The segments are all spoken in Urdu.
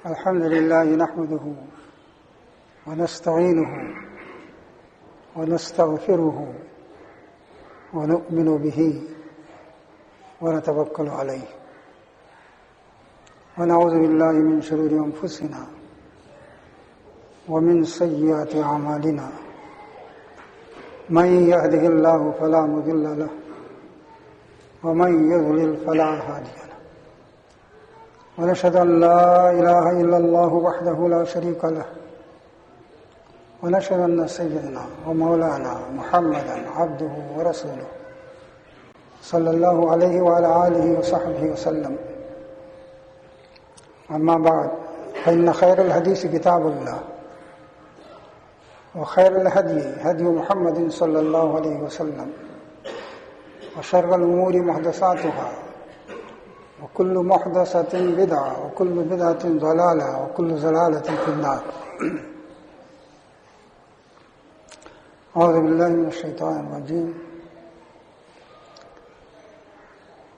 الحمد لله نحمده ونستعينه ونستغفره ونؤمن به ونتوكل عليه ونعوذ بالله من شرور أنفسنا ومن سيئات أعمالنا من يهده الله فلا مضل له ومن يضلل فلا هادي له ونشهد أن لا إله إلا الله وحده لا شريك له ونشهد أن سيدنا ومولانا محمدا عبده ورسوله صلى الله عليه وعلى آله وصحبه وسلم. أما بعد فإن خير الحديث كتاب الله وخير الهدي هدي محمد صلى الله عليه وسلم وشر الأمور محدثاتها وكل محدثة بدعة وكل بدعة ضلالة وكل ضلالة في النار. أعوذ بالله من الشيطان الرجيم.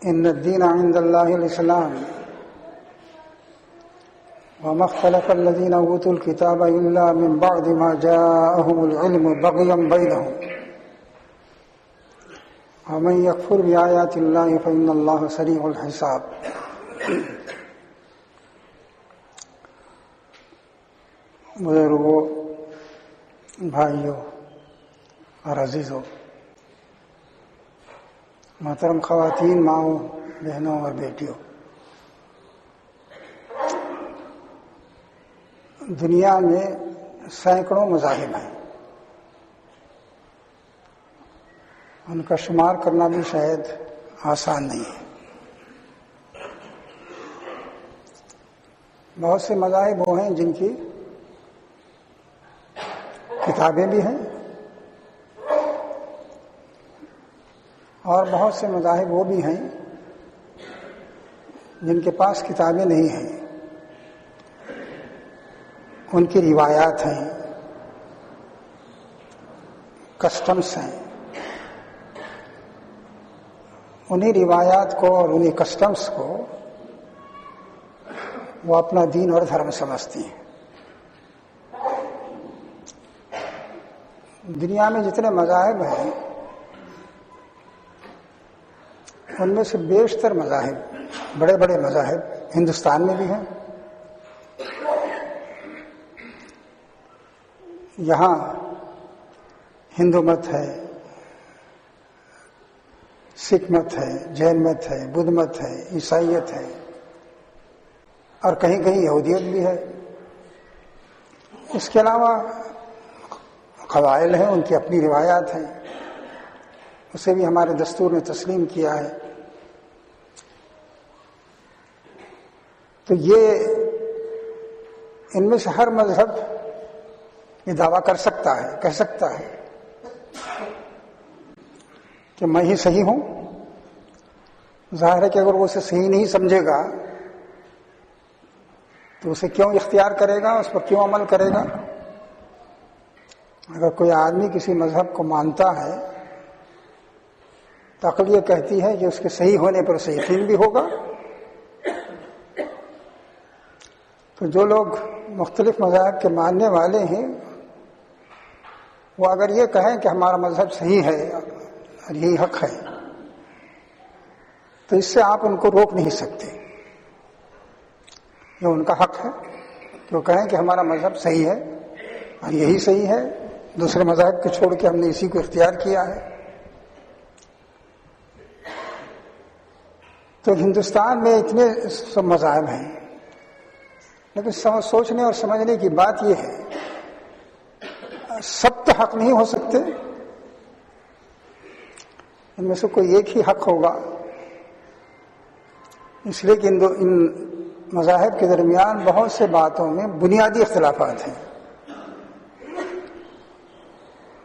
إن الدين عند الله الإسلام وما اختلف الذين أوتوا الكتاب إلا من بعد ما جاءهم العلم بغيا بينهم ومن يكفر بآيات الله فإن الله سريع الحساب. بزرگوں، بھائیوں اور عزیزوں، محترم خواتین، ماؤں، بہنوں اور بیٹیوں، دنیا میں سینکڑوں مذاہب ہیں. ان کا شمار کرنا بھی شاید آسان نہیں ہے. بہت سے مذاہب وہ ہیں جن کی کتابیں بھی ہیں، اور بہت سے مذاہب وہ بھی ہیں جن کے پاس کتابیں نہیں ہیں. ان کی روایات ہیں، کسٹمز ہیں. انہیں روایات کو اور انہیں کسٹمز کو وہ اپنا دین اور دھرم سمجھتی ہیں. دنیا میں جتنے مذاہب ہیں ان میں سے بیشتر مذاہب، بڑے بڑے مذاہب ہندوستان میں بھی ہیں. یہاں ہندو مت ہے، سکھ مت ہے، جین مت ہے، بدھ مت ہے، عیسائیت ہے، اور کہیں کہیں یہودیت بھی ہے. اس کے علاوہ قبائل ہیں، ان کی اپنی روایات ہیں، اسے بھی ہمارے دستور نے تسلیم کیا ہے. تو یہ ان میں سے ہر مذہب یہ دعویٰ کر سکتا ہے، کہہ سکتا ہے کہ میں ہی صحیح ہوں. ظاہر ہے کہ اگر وہ اسے صحیح نہیں سمجھے گا تو اسے کیوں اختیار کرے گا، اس پر کیوں عمل کرے گا؟ اگر کوئی آدمی کسی مذہب کو مانتا ہے تو عقل یہ کہتی ہے کہ اس کے صحیح ہونے پر اسے یقین بھی ہوگا. تو جو لوگ مختلف مذاہب کے ماننے والے ہیں وہ اگر یہ کہیں کہ ہمارا مذہب صحیح ہے اور یہی حق ہے تو اس سے آپ ان کو روک نہیں سکتے. یہ ان کا حق ہے کہ وہ کہیں کہ ہمارا مذہب صحیح ہے اور یہی صحیح ہے، دوسرے مذاہب کو چھوڑ کے ہم نے اسی کو اختیار کیا ہے. تو ہندوستان میں اتنے سب مذاہب ہیں، لیکن سوچنے اور سمجھنے کی بات یہ ہے سب تو حق نہیں ہو سکتے. ان میں سے کوئی ایک ہی حق ہوگا. اس لیے کہ ان مذاہب کے درمیان بہت سے باتوں میں بنیادی اختلافات ہیں،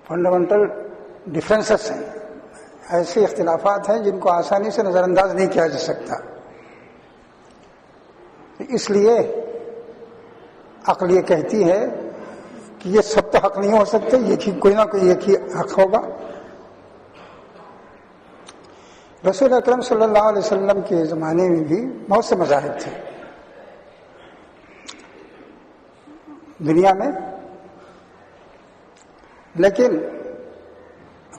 فنڈامنٹل ڈفرینسز ہیں. ایسے اختلافات ہیں جن کو آسانی سے نظر انداز نہیں کیا جا سکتا. اس لیے عقل یہ کہتی ہے کہ یہ سب تو حق نہیں ہو سکتے، یہ کوئی نہ کوئی ایک ہی حق ہوگا. رسول اکرم صلی اللہ علیہ وسلم کے زمانے میں بھی بہت سے مذاہب تھے. دنیا میں. لیکن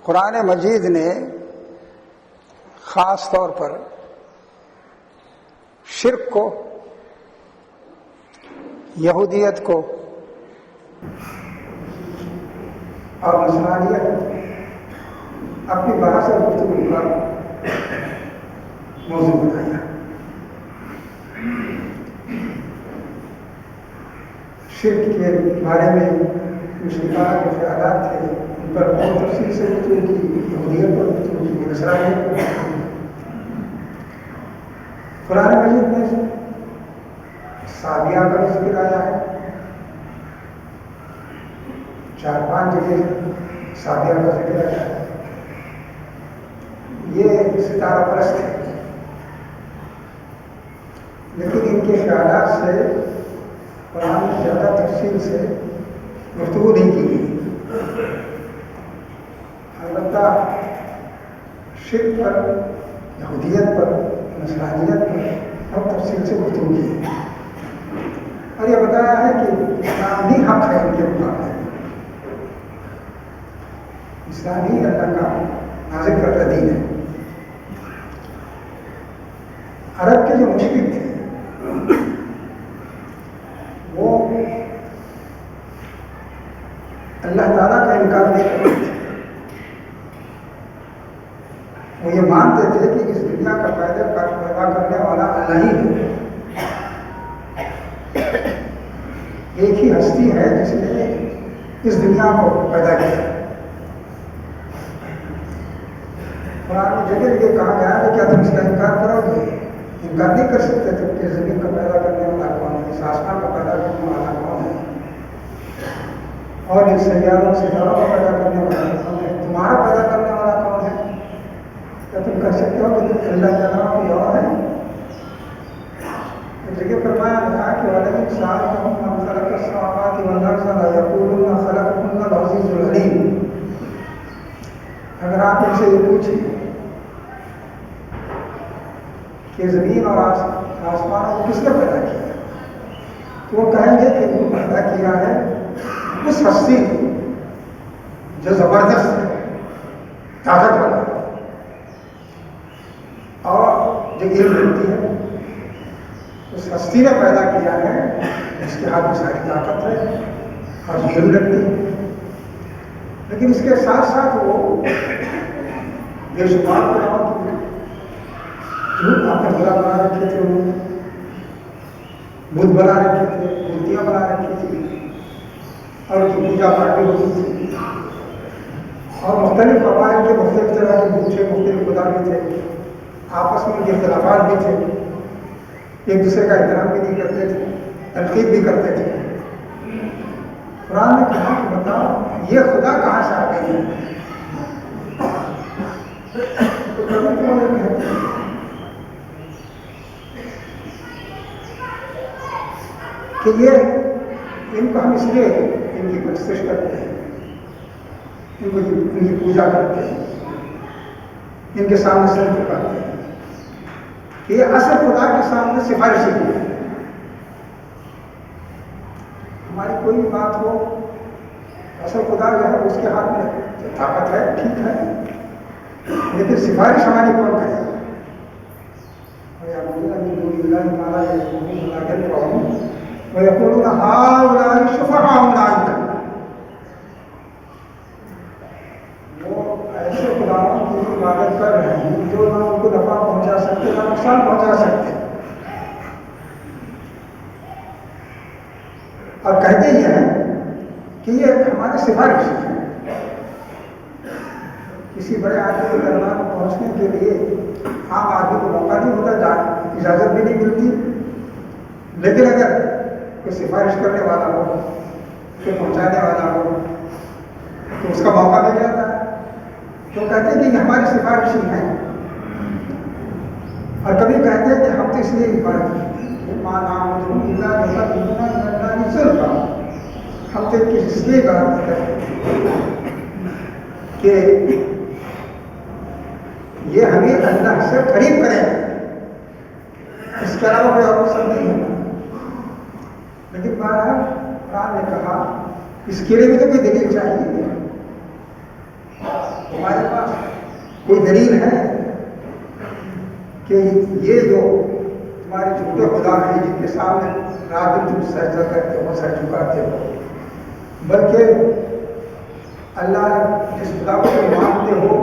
قرآن مجید نے خاص طور پر شرک کو، یہودیت کو اور نصرانیت اپنی بحث اور گفتگو کا موضوع بنایا. شرک کے بارے میں مشرکانہ کے خیالات تھے، ان پر بہت تفصیل سے گفتگو کی، یہودیت پر گفتگو کی، نصرانیت پر گفتگو کی. قرآن مجید میں صابیہ کا بھی ذکر آیا ہے، 4-5 جگہ صابیہ کا ذکر آیا ہے. یہ ستارہ پرست ہے، لیکن ان کے خیالات سے قرآن میں زیادہ تفصیل سے گفتگو نہیں کی گئی. البتہ شرک پر، یہودیت پر، نصرانیت پر بہت تفصیل سے گفتگو کی ہے، اور یہ بتایا ہے کہ اسلام ہی حق ہے ان کے مقابلے میں. اسلام ہی اللہ کا نازل کردہ دین ہے. عرب کے جو مشرک تھے وہ اللہ تعالیٰ کا انکار نہیں کرتے تھے. وہ یہ مانتے تھے کہ اس دنیا کا پیدا کرنے والا اللہ ہی ہے. ایک ہی ہستی ہے جس نے اس دنیا کو پیدا کیا. قرآن میں جگہ جگہ کہا گیا ہے کہ کیا تم اس کا انکار کرو گے؟ انکار نہیں کر سکتے تم کہ زمین کا پیدا کرنے والا کون ہے، اس آسمان کا پیدا کرنے والا کون ہے، اور ان سیاروں ستاروں کا پیدا کرنے والا کون ہے، تمہارا پیدا کرنے والا کون ہے؟ کیا تم کر سکتے ہو کہ تم اللہ کے علاوہ کوئی اور ہے؟ جگہ فرمایا گیا کہ وَلَئِنْ سَأَلْتَهُم مَّنْ خَلَقَ السَّمَاوَاتِ وَالْأَرْضَ لَيَقُولُنَّ خَلَقَهُنَّ الْعَزِيزُ الْعَلِيمُ. اگر آپ ان سے یہ پوچھیں کہ زمین اور آسمان کو کس نے پیدا کیا، تو وہ کہیں گے کہ وہ پیدا کیا ہے اس ہستی نے جو زبردست ہے، طاقتور ہے، اور جو علم رکھتی ہے. اس ہستی نے پیدا کیا ہے جس کے ہاتھ میں ساری طاقت ہے اور علم رکھتی ہے. لیکن اس کے ساتھ ساتھ وہ بے شمار قرآن کی جھوٹ آپ نے بڑا بنا رکھے تھے، انہوں نے بت بنا رکھے تھے، مورتیاں بنا رکھی تھی، اور ان کی پوجا پاٹ بھی ہوتی تھی، اور مختلف قبائل کے مختلف طرح کے بت تھے، مختلف خدا بھی تھے، آپس میں ان کے اختلافات بھی تھے، ایک دوسرے کا احترام بھی نہیں کرتے تھے، تنقید بھی کرتے تھے. قرآن نے کہا کہ بتاؤ یہ خدا کہاں سے آ گئی ہے؟ تو کبھی تو یہ کہتے ہیں کہ یہ ان کو ہم اس لیے ان کی پرستش کرتے ہیں، ان کی پوجا کرتے ہیں، ان کے سامنے سر جھکاتے ہیں کہ یہ اصل خدا کے سامنے سفارشی ہے. ہماری کوئی بھی بات ہو، اصل خدا جو ہے اس کے ہاتھ میں طاقت ہے، ٹھیک ہے، لیکن سفارش ہماری کون کرے؟ وَيَقُولُونَ هَٰؤُلَاءِ شُفَعَاؤُنَا عِندَ اللَّهِ. وہ ایسے خداؤں کی عبادت کر رہے ہیں جو نہ ان کو نفع پہنچا سکتے نہ نقصان پہنچا سکتے، اور کہتے یہ ہیں کہ یہ ہمارے سفارش ہیں. کسی بڑے آدمی کے دربار میں پہنچنے کے لیے عام آدمی کو موقع نہیں ہوتا، اجازت بھی نہیں ملتی، لیکن اگر کوئی سفارش کرنے والا ہو، کوئی پہنچانے والا ہو، تو اس کا موقع مل جاتا ہے. تو کہتے ہیں کہ یہ ہماری سفارشی ہیں، اور کبھی کہتے ہیں کہ ہم تو اس لیے عبادت کرتے ہیں، ہم تو اس لیے عبادت کرتے ہیں کہ یہ ہمیں اللہ سے قریب کرے، اس کے علاوہ کوئی اور مقصد نہیں ہے. لیکن بہرحال قرآن نے کہا اس کے لیے بھی تو کوئی دلیل چاہیے. ہمارے پاس کوئی دلیل ہے کہ یہ جو تمہارے جھوٹے خدا ہیں جن کے سامنے رات دن تم سجدہ کرتے ہو، سر جھکاتے ہو، بلکہ اللہ جس خدا کو تم مانتے ہو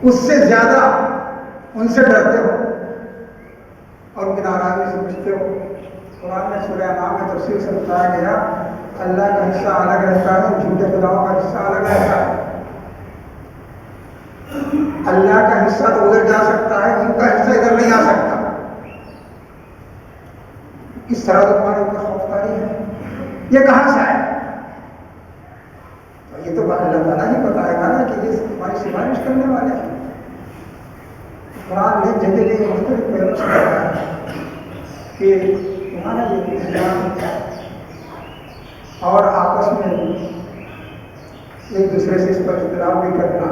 اس سے زیادہ ان سے ڈرتے ہو اور ان کی ناراضگی سے بچتے ہو. قرآن میں سورہ انعام میں تفصیل سے بتایا گیا اللہ کا حصہ الگ رہتا ہے، جھوٹے خداؤں کا حصہ الگ رہتا ہے. اللہ کا حصہ تو ادھر جا سکتا ہے، ان کا حصہ ادھر نہیں آ سکتا. اس طرح تو تمہارے اوپر خوفداری ہے. یہ کہاں سے آئے؟ یہ تو اللہ تعالیٰ ہی بتائے گا نا کہ یہ تمہاری سفارش کرنے والے ہیں. قرآن نے جگہ جگہ مختلف پہلو سے بتایا کہ تمہارا یہ انسان اور آپس میں ایک دوسرے سے اس پر اختلاف بھی کرنا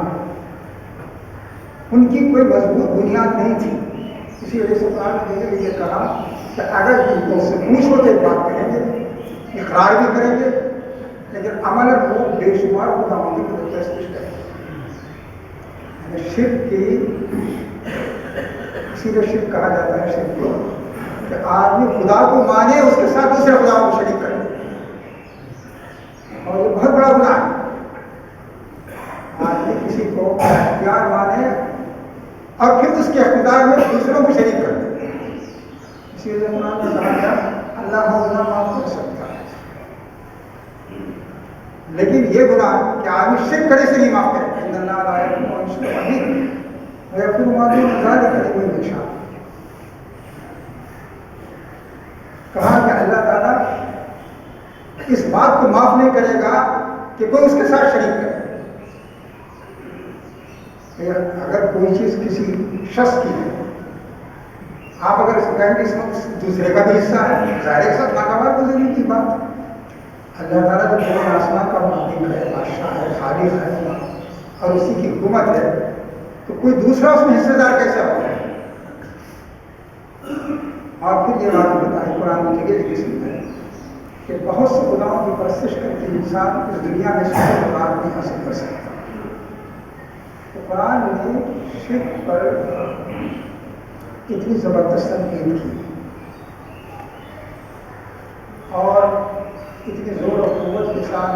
ان کی کوئی مضبوط بنیاد نہیں تھی. اسی وجہ سے قرآن نے یہ کہا کہ اگر تم کو سے پوچھو تو ایک بات کریں گے، اقرار بھی کریں گے، لیکن عمل وہ بے شمار خداوندی کو تشخیص کریں گے. شرک کی اسی لیے شرک کہا جاتا ہے شرک کو کہ آدمی خدا کو مانے اس کے ساتھ دوسرے خداؤں کو شریک کرے، اور یہ بہت بڑا گناہ ہے. آدمی کسی کو اختیار مانے اور پھر اس کے اقتدار میں دوسروں کو شریک کر دے. اسی لیے قرآن نے کہا گیا اللہ گناہ معاف کر سکتا ہے، لیکن یہ گناہ کہ آدمی شرک کرے سے نہیں معاف کرے. ان اللہ لا یغفر ان یشرک به ویغفر ما دون ذلک لمن یشاء. کہا کہ اللہ تعالیٰ اس بات کو معاف نہیں کرے گا کہ کوئی اس کے ساتھ شریک کرے. اگر کوئی چیز کسی شخص کی ہے، آپ اگر اس کو کہیں گے اس میں دوسرے کا بھی حصہ ہے، ظاہر کے ساتھ ناگوار گزرنے کی بات. اللہ تعالیٰ جو پورے آسمان کا مالک ہے، بادشاہ ہے، خالق ہے اور اسی کی حکومت ہے، تو کوئی دوسرا اس میں حصے دار کیسے ہوگا؟ اور پھر یہ بات بتائی قرآن میں جگہ جگہ سنتا ہے کہ بہت سے خداؤں کی پرستش کر کے انسان اس دنیا میں شرک مراد نہیں حاصل کر سکتا. تو قرآن نے شرک پر اتنی زبردست تنقید کی اور اتنی زور و قوت کے ساتھ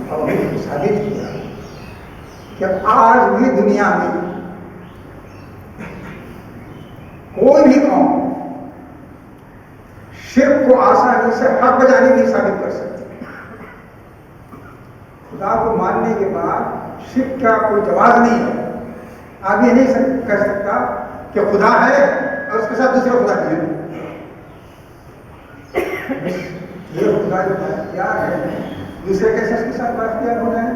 توحید کو ثابت کیا کہ آج بھی دنیا میں کوئی بھی قوم شرک کو آسانی سے حق بجانے نہیں ثابت کر سکتی. خدا کو ماننے کے بعد شرک کا کوئی جواز نہیں ہے. آپ یہ نہیں کہہ سکتا کہ خدا ہے اور اس کے ساتھ دوسرے خدا بھی ہے. یہ خدا جو بااختیار ہے، دوسرے کیسے اس کے ساتھ بااختیار ہو جائیں؟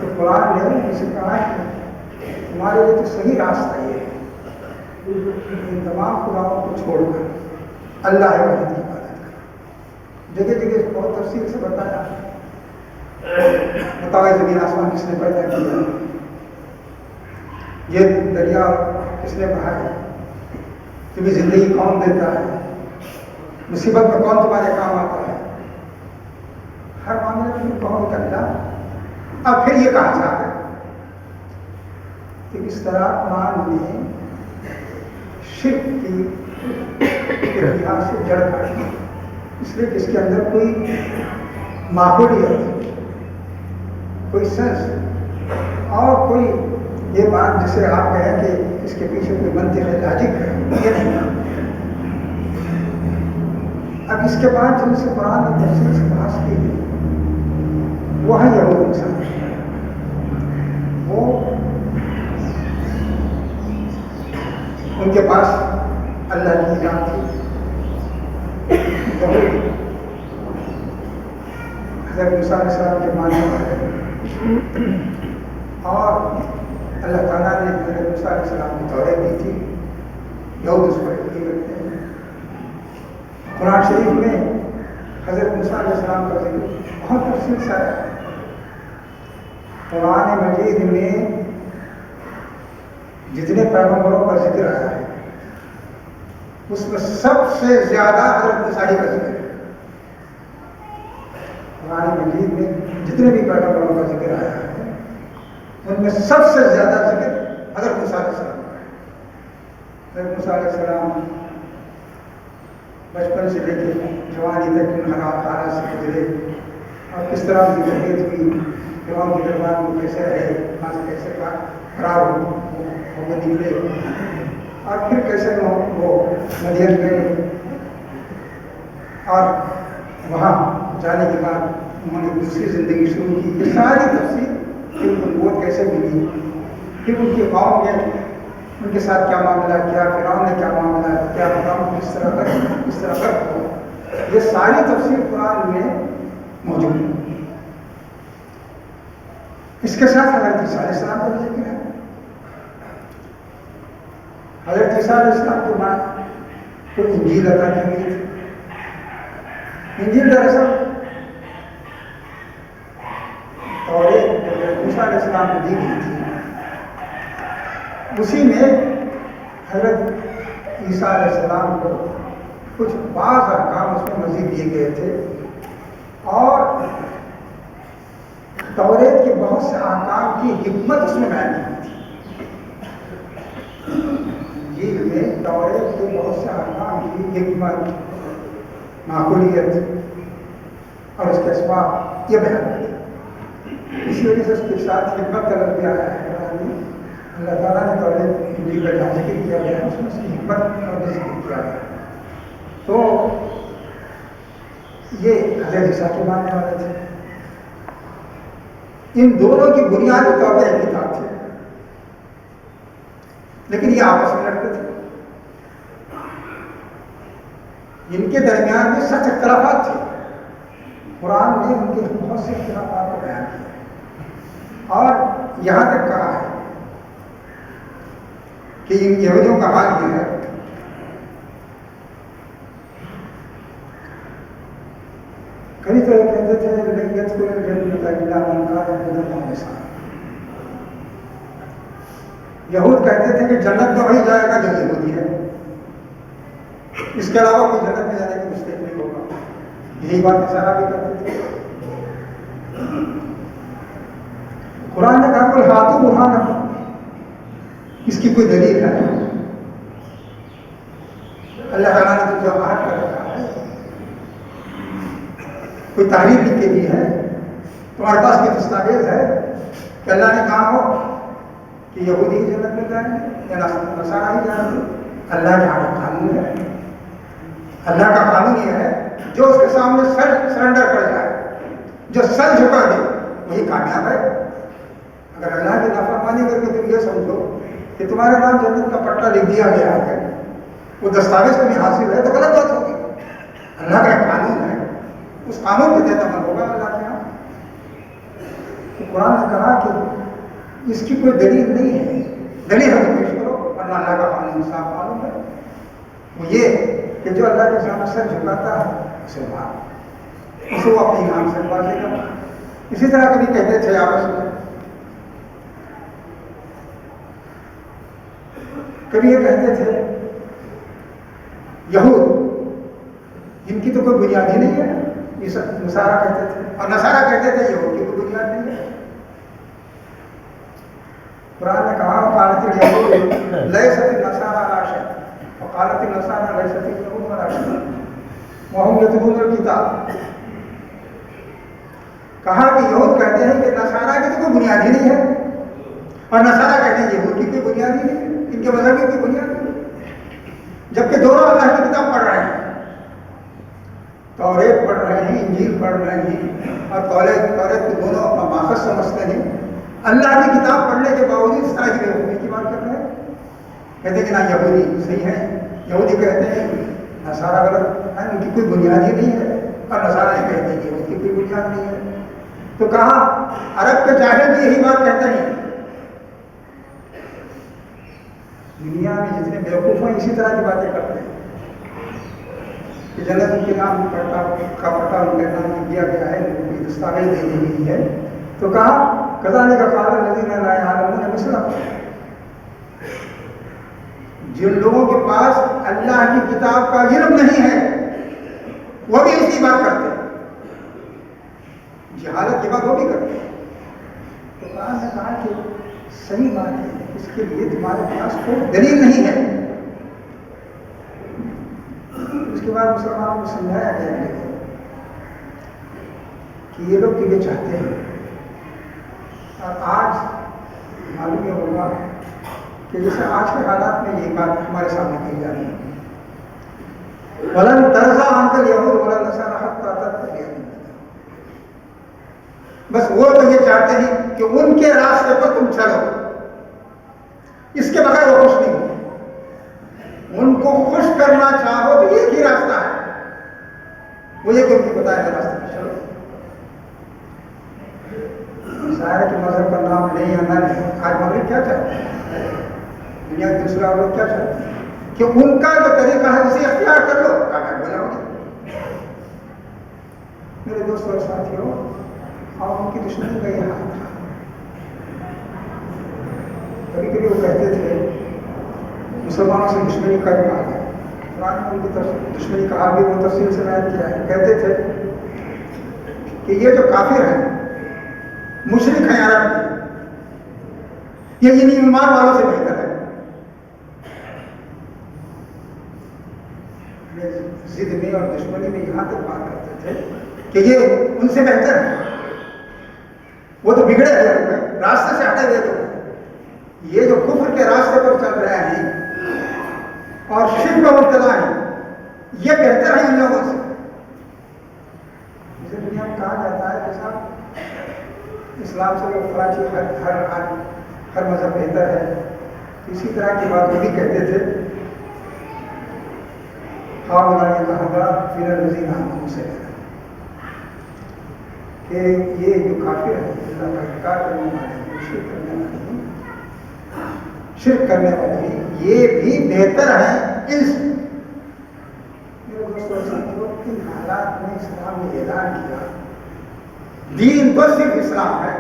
تو قرآن نے اسے کہا کہ تمہارے لیے تو صحیح راستہ یہ ہے، ان تمام خداؤں کو چھوڑ کر اللہ واحد کی عبادت کرو. جگہ جگہ بہت تفصیل سے بتایا. بتاؤ زمین آسمان کس نے پیدا کیا، یہ دریا کس نے بہایا، تمہیں زندگی کون دیتا ہے، مصیبت میں کون تمہارے کام آتا ہے. ہر معاملے میں کون کہ اللہ. اب پھر یہ کہا جاتا ہے کہ اس طرح قرآن نے شرک کی ابتدا سے جڑ کاٹی، اس لیے کہ اس کے اندر کوئی ماحولیت، کوئی سینس اور کوئی یہ بات جسے آپ کہیں کہ اس کے پیچھے کوئی منطق ہے، لاجک ہے، یہ نہیں. اب اس کے بعد جن سے قرآن نے تفصیل سے بحث کی وہ ہے یہود انسان. وہ ان کے پاس اللہ کی نام تھی، حضرت موسیٰ علیہ السلام کے ماننے والے، اور اللہ تعالیٰ نے حضرت موسیٰ علیہ السلام کی توریت دی تھی. یہود اس پر یقین رکھتے ہیں. قرآن شریف میں حضرت موسیٰ علیہ السلام کا ذکر بہت تفصیل سے ہے. قرآن مجید میں جتنے پیغمبروں کا ذکر آیا ہے اس میں سب سے زیادہ حضرت موسیٰ کا ذکر ہے. قرآن مجید میں جتنے بھی پیغمبروں کا ذکر آیا ہے ان میں سب سے زیادہ ذکر حضرت موسیٰ علیہ السلام کا ہے۔ حضرت موسیٰ علیہ السلام بچپن سے لے کے جوانی تک ان حالات سے گزرے اور کس طرح ان کی تربیت ہوئی، فرعون کے دربار میں کیسے رہے، وہاں سے کیسے فرار ہو کے نکلے، اور پھر کیسے وہ مدین گئے، اور وہاں جانے کے بعد انہوں نے دوسری زندگی شروع کی۔ یہ ساری تفصیل پھر نبوت کیسے ملی، پھر ان کے قوم میں ان کے ساتھ کیا معاملہ کیا، فرعون نے کیا معاملہ کیا، فرعون کس طرح ہو، یہ ساری تفصیل قرآن میں موجود ہے۔ اس کے ساتھ حضرت عیسیٰ علیہ السلام کا بھی ذکر ہے۔ حضرت عیسیٰ علیہ السلام کے بعد کو انجیل عطا کی گئی تھی۔ انجیل دراصل توریت موسیٰ علیہ السلام کو دی گئی تھی، اسی میں حضرت عیسیٰ علیہ السلام کو کچھ بعض احکام اس میں مزید دیے گئے تھے، اور توریت کے بہت سے احکام کی حکمت اس میں بیان کی تھی۔ انجیل میں توریت کے بہت سے احکام کی حکمت، معقولیت اور اس کے اسباب یہ بیان کرتے ہیں۔ اسی وجہ سے اس کے ساتھ حکمت کا لفظ بھی آیا ہے۔ اللہ تعالیٰ نے توریت انجیل کا جہاں ذکر کیا گیا ہے اس میں اس کی حکمت کا بھی ذکر کیا گیا ہے۔ تو یہ حضرت عیسیٰ کے ماننے والے تھے۔ ان دونوں کی بنیادی طور پر ایک کتاب تھی، لیکن یہ آپس میں لڑتے تھے، ان کے درمیان میں سخت اختلافات تھے۔ قرآن نے ان کے بہت سے اختلافات کو بیان کیا، اور یہاں تک کہا ہے کہ ان یہودیوں کا حال یہ ہے کبھی تو یہ کہتے تھے یہود کہتے تھے کہ جنت تو وہی جائے گا جو یہودی ہے، اس کے علاوہ کوئی جنت میں جانے کی مسٹیک نہیں ہوگا۔ یہی بات نصارہ بھی کرتے تھے۔ قرآن نے کہا کوئی ہاتھوں برہان، اس کی کوئی دلیل ہے؟ اللہ تعالیٰ نے تو جو عہد کر رکھا ہے، کوئی تحریر لکھ کے دی ہے، تمہارے پاس کوئی دستاویز ہے کہ اللہ نے کہا ہو کہ یہودی ہی جنت میں جائیں گے یا نصارہ ہی جائیں گے؟ اللہ کا قانون ہے، اللہ کا قانون یہ ہے جو اس کے سامنے سر سرنڈر کر جائے، جو سر جھکا دے وہی کامیاب ہے۔ اگر اللہ کی نافرمانی کر کے تم یہ سمجھو کہ تمہارے نام جنت کا پٹا لکھ دیا گیا ہے، وہ دستاویز تمہیں حاصل ہے، تو غلط بات ہوگی۔ اللہ کا ایک قانون ہے، اس قانون کے تحت عمل ہوگا اللہ کے یہاں۔ تو قرآن نے کہا کہ اس کی کوئی دلیل نہیں ہے، دلیل ہمیں پیش کرو، ورنہ اللہ کا قانون صاف معلوم ہے، وہ یہ کہ جو اللہ کے سامنے سر جھکاتا ہے اسے مار، اسے وہ اپنی ایمان سے بازی کرنا۔ اسی طرح کبھی کہتے تھے آپس میں، کبھی یہ کہتے تھے یہود ان کی تو کوئی بنیاد ہی نہیں ہے، نصارہ کہتے تھے، اور نصارہ کہتے تھے یہود کی کوئی بنیاد نہیں ہے۔ قرآن نے کہا قالت الیہود لیست النصارى علی شیء وقالت النصارى لیست اليہود علی شیء وہم یتلون الکتاب۔ کہا کہ یہود کہتے ہیں کہ نصارہ کی تو کوئی بنیاد ہی نہیں ہے، اور نصارہ کہتے ہیں یہود کی کوئی بنیاد ہی نہیں ہے، ان کے مذہب کی کوئی بنیاد نہیں ہے، جبکہ دونوں اللہ کی کتاب پڑھ رہے ہیں، توریت پڑھ رہے ہیں، انجیل پڑھ رہے ہیں، اور توریت کو دونوں اپنا ماخذ سمجھتے ہیں۔ اللہ کی کتاب پڑھنے کے باوجود اس طرح کی بےوقوفی کی بات کر رہے ہیں، کہتے ہیں کہ نہ یہودی صحیح ہے، یہودی کہتے ہیں نصارہ غلط ہے، ان کی کوئی بنیاد ہی نہیں ہے، اور نصارہ یہ کہتے ہیں کہ ان کی کوئی بنیاد نہیں ہے۔ تو کہا عرب کے جاہل بھی یہی بات کہتے ہیں، دنیا میں جتنے بیوقوف ہیں اسی طرح کی باتیں کرتے ہیں کہ جنت ان کے نام کا پٹا ان کے نام میں دیا گیا ہے، ان کی دستاویز دے دی گئی ہے۔ تو کہا کذالک قال الذین لا یعلمون مثلکم، جن لوگوں کے پاس اللہ کی کتاب کا علم نہیں ہے وہ بھی اسی بات کرتے ہیں۔ جہالت کی بات وہ بھی کرتے ہیں. تو قرآن نے کہا کہ صحیح بات ہے، اس کے لیے تمہارے پاس کوئی دلیل نہیں ہے. اس کے بعد مسلمانوں کو سمجھایا گیا کہ یہ لوگ تو یہ چاہتے ہیں. اور آج معلوم یہ ہوگا کہ جیسے آج کے حالات میں یہ بات ہمارے سامنے کی جا رہی ہے، وَلَن تَرْضَىٰ عَنكَ الْيَهُودُ وَلَا النَّصَارَىٰ حَتَّىٰ تَتَّبِعَ مِلَّتَهُمْ. بس وہ تو یہ چاہتے ہیں کہ ان کے راستے پر تم چلو، اس کے بغیر وہ خوش نہیں ہوتے. ان کو خوش کرنا چاہو تو ایک ہی راستہ ہے، وہ یہ کہ ان کی بتایا گیا راستے پر چلو. ظاہر ہے کہ مذہب کا نام نہیں یا نہ نہیں. آج مغرب کیا چاہتے ہیں، دنیا کے دوسرے لوگ کیا چاہتے ہیں کہ ان کا جو طریقہ ہے اسے اختیار کر لو. بولا ہوگا میرے دوستوں اور ساتھیوں، اور ان کی دشمنی کا یہ حال تھا. کبھی کبھی وہ کہتے تھے مسلمانوں سے دشمنی کا ایک حال ہے. قرآن نے ان کی دشمنی کا حال بھی وہ تفصیل سے بیان کیا ہے. کہتے تھے کہ یہ جو کافر ہیں، مشرک ہیں عرب کے، یہ انہی ایمان والوں سے بہتر ہے. ضد میں اور دشمنی میں یہاں تک بات کرتے تھے کہ یہ ان سے بہتر ہے، وہ تو بگڑے ہوئے ہیں، راستے سے ہٹے ہوئے تو یہ جو کفر کے راستے پر چل رہے ہیں اور شرک میں مبتلا ہیں، یہ بہتر ہے ان لوگوں سے. جسے دنیا میں کہا جاتا ہے کہ صاحب اسلام سے لوگ فلاں ہر مذہب بہتر ہے، اسی طرح کی بات وہ بھی کہتے تھے کہ یہ جو کافر ہے، اللہ کا انکار کرنے والے، شرک کرنے والے، شرک کرنے والے، یہ بھی بہتر ہیں ان سے. میرے دوستوں ساتھیوں، ان حالات میں اسلام نے اعلان کیا دین تو صرف اسلام ہے.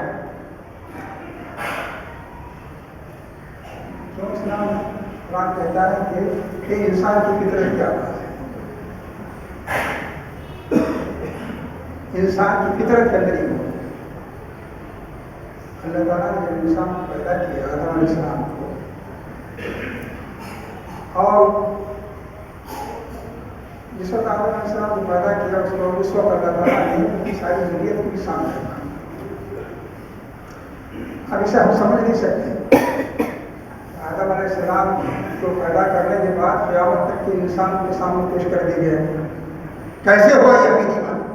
کیوں اسلام؟ قرآن کہتا ہے کہ انسان کی فطرت کیا بات ہے، انسان کی فطرت کے اندر ہی ہو. اللہ تعالیٰ نے جب انسان کو پیدا کیا، آدم علیہ السلام کو، اور جس وقت آدم علیہ السلام کو پیدا کیا اس وقت اللہ تعالیٰ نے ان کی ساری ضروریت کو بھی سامنے رکھا. اب اسے ہم سمجھ نہیں سکتے. آدم علیہ السلام کو پیدا کرنے کے بعد قیامت تک کے انسان کے سامنے پیش کر دی گئے، کیسے ہوا یہ بھی نہیں معلوم.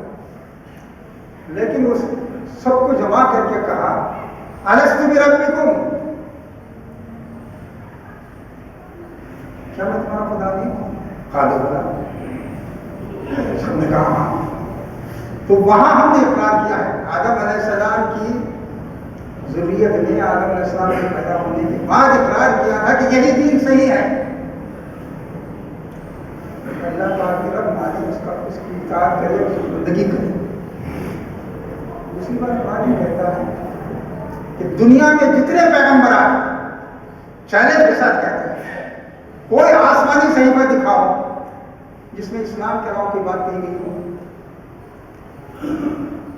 لیکن اس سب کو جمع کر کے کہا الست بربکم، کیا میں تمہارا خدا نہیں ہوں؟ قالوا بلی، سب نے کہا ہاں. تو وہاں ہم نے اقرار کیا ہے. آدم علیہ السلام کی ذریت نے آدم علیہ السلام کے پیدا ہونے کے بعد اقرار کیا تھا کہ یہی دین صحیح ہے. اللہ تعالیٰ کی رب مالک اس کی اطاعت کرے، اس کی بندگی کرے. دوسری بات قرآن یہ کہتا ہے کہ دنیا میں جتنے پیغمبر آئے چیلنج کے ساتھ کہتے ہیں کوئی آسمانی صحیفہ دکھاؤ جس میں اسلام کے علاوہ کوئی بات کہی گئی ہو.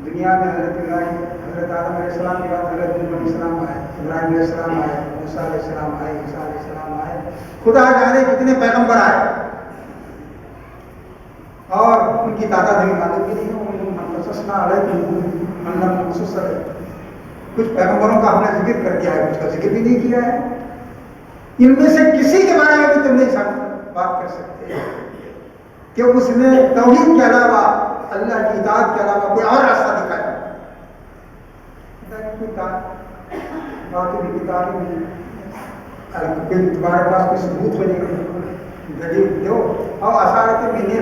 دنیا میں حضرت آدم علیہ السلام کے بعد حضرت نوح علیہ السلام آئے، ابراہیم علیہ السلام آئے، موسیٰ علیہ السلام آئے، عیسیٰ علیہ السلام آئے، خدا جانے کتنے پیغمبر آئے، اور ان کی تعداد ہمیں معلوم بھی نہیں ہے. کچھ پیغمبروں کا ہم نے ذکر کر دیا ہے، کچھ کا ذکر بھی نہیں کیا ہے. ان میں سے کسی کے بارے میں بھی تم نہیں بات کر سکتے کہ اس نے توحید کے علاوہ، اللہ کی اطاعت کے علاوہ کوئی اور راستہ دکھایا. باقی بھی کتابیں تمہارے پاس کوئی ثبوت بنے گی، دلیل دو. اور اثارت میں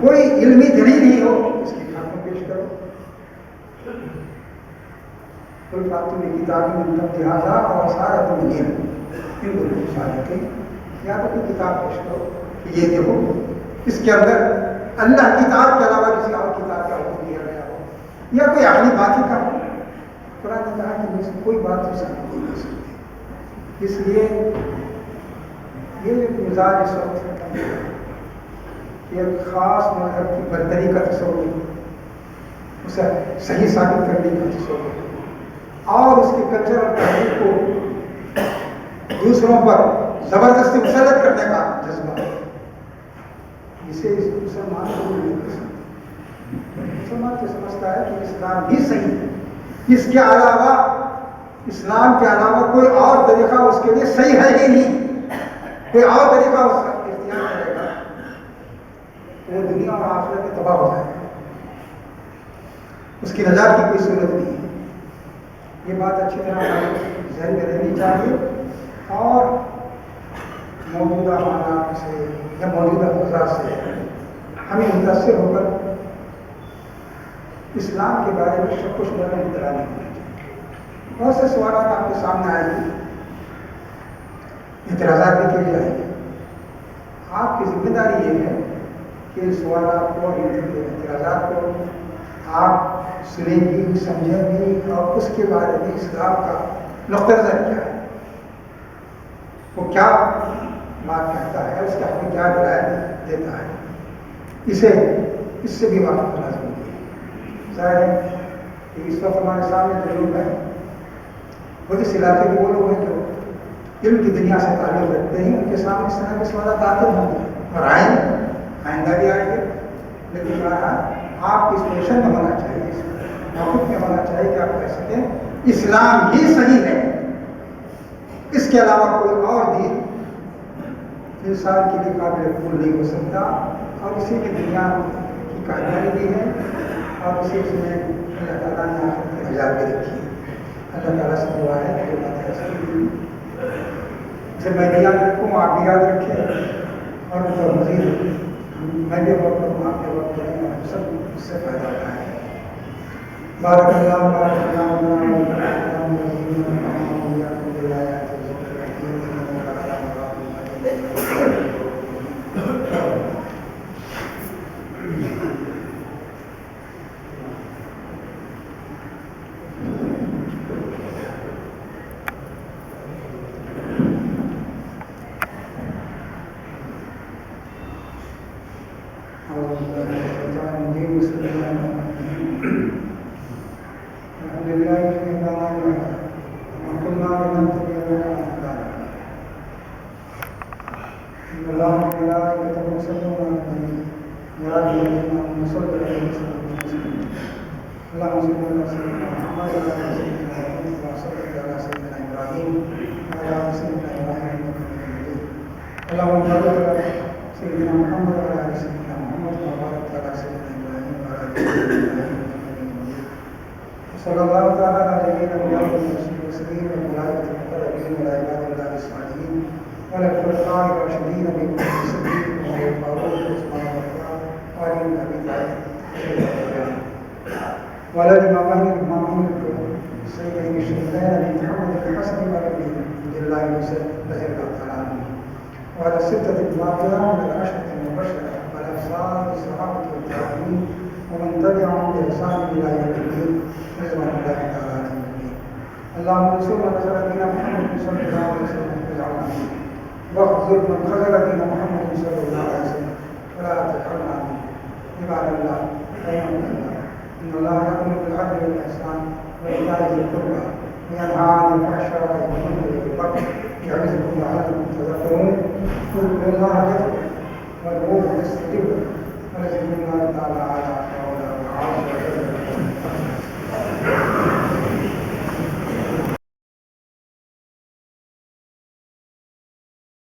کوئی علمی دلیل نہیں ہو، اس کی خاتمہ پیش کرو. کوئی فاتو میں کتابیں مطلب لہٰذا اور اثارت میں ان دونوں اشارتیں، یا تو کوئی کتاب پیش کرو کہ یہ دیکھو اس کے اندر اللہ کی اطاعت کے علاوہ کسی اور کتاب کا حکم دیا گیا ہو، یا کوئی عقلی بات ہی کا ہو. قرآن نے کہا کہ مجھ سے کوئی بات تو ثابت نہیں کر سکتی. اس لیے یہ جو مزاج اس وقت ایک خاص مذہب کی برتری کا تصور اسے صحیح ثابت کرنے کی کوشش ہوگی اور اس کے کلچر اور تہذیب کو دوسروں پر زبردستی مسلط کرنے کا جذبہ اسے مسلمان کو نہیں کر سکتا. مسلمان تو سمجھتا ہے کہ اسلام ہی صحیح ہے، اس کے علاوہ اسلام کے علاوہ کوئی اور طریقہ اس کے لیے صحیح ہے ہی نہیں. کوئی اور طریقہ اس کا اختیار کرے گا وہ دنیا اور آخرت میں تباہ ہو جائے گا، اس کی نجات کی کوئی صورت نہیں ہے. یہ بات اچھی طرح ذہن میں رہنی چاہیے اور موجودہ حالات سے یا موجودہ فضا سے ہمیں متاثر ہو کر اسلام کے بارے میں شک و شبہ میں مبتلا نہیں ہونا چاہیے. بہت سے سوالات آپ کے سامنے آئیں گے، اعتراضات بھی کیے جائیں گے. آپ کی ذمہ داری یہ ہے کہ ان سوالات کو اعتراضات کو آپ سنیں گی، سمجھیں گی اور اس کے بارے میں اسلام کا نقطہ نظر کیا ہے، وہ کیا بات کہتا ہے، اس کا ہمیں کیا دلائل دیتا ہے، اس سے بھی واقف ہونا ضروری ہے. ظاہر ہے کہ اس وقت ہمارے سامنے جو لوگ ہیں وہ اس علاقے کے وہ لوگ ہیں جو علم کی دنیا سے تعلق رکھتے ہیں. ان کے سامنے اس طرح کے سوالات آتے ہوں گے اور آئیں گے، آئندہ بھی آئیں گے. لیکن آپ اس پوزیشن میں ہونا چاہیے، اس موقف میں ہونا چاہیے کہ آپ کہہ سکیں اسلام ہی صحیح ہے، اس کے علاوہ کوئی اور دین انسان کے لیے قابل قبول نہیں ہو سکتا. اور اسی میں دنیا کی کامیابی بھی ہے اور اسی میں اللہ تعالیٰ نے آخرت کی نجات بھی رکھی ہے. اللہ تعالیٰ سے دعا ہے کہ باتیں ایسی اسے میں بھی یاد رکھوں، آپ بھی یاد رکھیں اور ان کا مزید میں بھی وقت کروں، آپ کے وقت کریں اور سب اس سے فائدہ اٹھائیں. بارک اللہ بارک صلی اللہ تعالیٰ علیہ وسلم وعلى الإمامين الإمامين سيدنا الشيخين محمد الحسن والنبي عبد الله رضي الله تعالى عنه وعلى الستة الباقية من العشرة المبشرة وعلى أصحاب الصحابة والتابعين ومن تبعهم بإحسان إلى يوم الدين رضوان الله تعالى عنهم. اللهم انصر من نصر دين محمد صلى الله عليه وسلم واجعلنا منه، واخذل من خذل دين محمد صلى الله عليه وسلم ولا تجعلنا منه. عباد الله رحمكم الله، إن الله يأمر بالعدل والإحسان وإيتاء ذي القربى وينهى عن الفحشاء والمنكر والبغي يعظكم لعلكم تذكرون. اذكروا الله يذكركم وادعوه يستجب لكم ولذكر الله تعالى